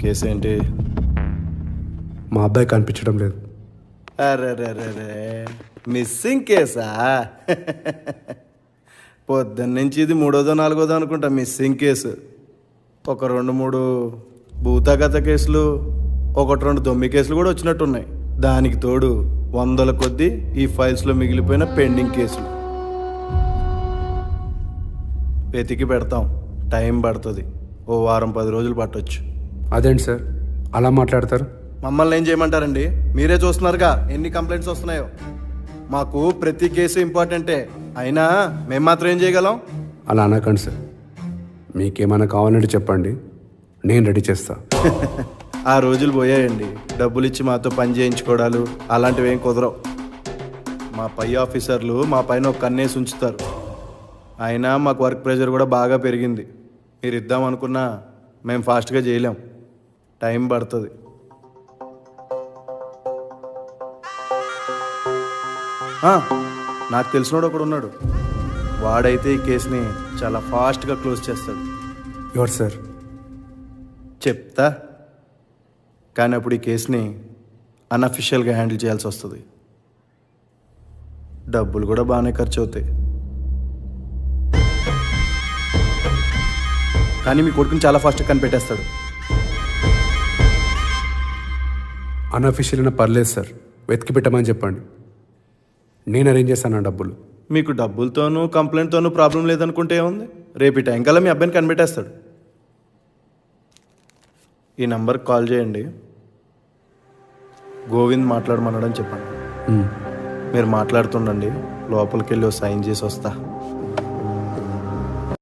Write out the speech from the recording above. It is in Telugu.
కేసు ఏంటి? మా అబ్బాయి కనిపించడం లేదు. అరే మిస్సింగ్ కేసా? పొద్దున్న నుంచి ఇది 3వ 4వ అనుకుంటా మిస్సింగ్ కేసు. ఒక 2-3 భూతగత కేసులు, 1-2 దొమ్మి కేసులు కూడా వచ్చినట్టున్నాయి. దానికి తోడు 100ల కొద్దీ ఈ ఫైల్స్లో మిగిలిపోయిన పెండింగ్ కేసులు. వెతికి పెడతాం, టైం పడుతుంది. ఓ వారం 10 రోజులు పట్టొచ్చు. అదేంటి సార్ అలా మాట్లాడతారు? మమ్మల్ని ఏం చేయమంటారండి? మీరే చూస్తున్నారుగా ఎన్ని కంప్లైంట్స్ వస్తున్నాయో. మాకు ప్రతి కేసు ఇంపార్టెంటే, అయినా మేము మాత్రం ఏం చేయగలం? అలా అనకండి సార్. మీకేమైనా కావాలంటే చెప్పండి, నేను రెడీ చేస్తా. ఆ రోజులు పోయాయండి. డబ్బులు ఇచ్చి మాతో పని చేయించుకోవడాలు అలాంటివి ఏం కుదరవు. మా పై ఆఫీసర్లు మా పైన ఒక కన్నేసి ఉంచుతారు. అయినా మాకు వర్క్ ప్రెషర్ కూడా బాగా పెరిగింది. మీరు ఇద్దామనుకున్నా మేము ఫాస్ట్గా చేయలేం, టైం పడుతుంది. నాకు తెలిసినోడు ఒకడు ఉన్నాడు. వాడైతే ఈ కేసుని చాలా ఫాస్ట్గా క్లోజ్ చేస్తాడు. ఎవరు సార్? చెప్తా, కానీ అప్పుడు ఈ కేసుని అన్అఫిషియల్గా హ్యాండిల్ చేయాల్సి వస్తుంది. డబ్బులు కూడా బాగానే ఖర్చు అవుతాయి. కానీ మీ కొడుకుని చాలా ఫాస్ట్గా కనిపెట్టేస్తాడు. అన్అఫీషియల్ అయినా పర్లేదు సార్, వెతికి పెట్టమని చెప్పండి, నేను అరేంజ్ చేస్తాను డబ్బులు. మీకు డబ్బులతోనూ కంప్లైంట్తోనూ ప్రాబ్లం లేదనుకుంటే ఏముంది, రేపు ఈ టైం కల్లా మీ అబ్బాయిని కనిపెట్టేస్తాడు. ఈ నంబర్కి కాల్ చేయండి, గోవింద్ మాట్లాడమన్నాడని చెప్పండి. మీరు మాట్లాడుతుండండి, లోపలికి వెళ్ళి సైన్ చేసి వస్తా.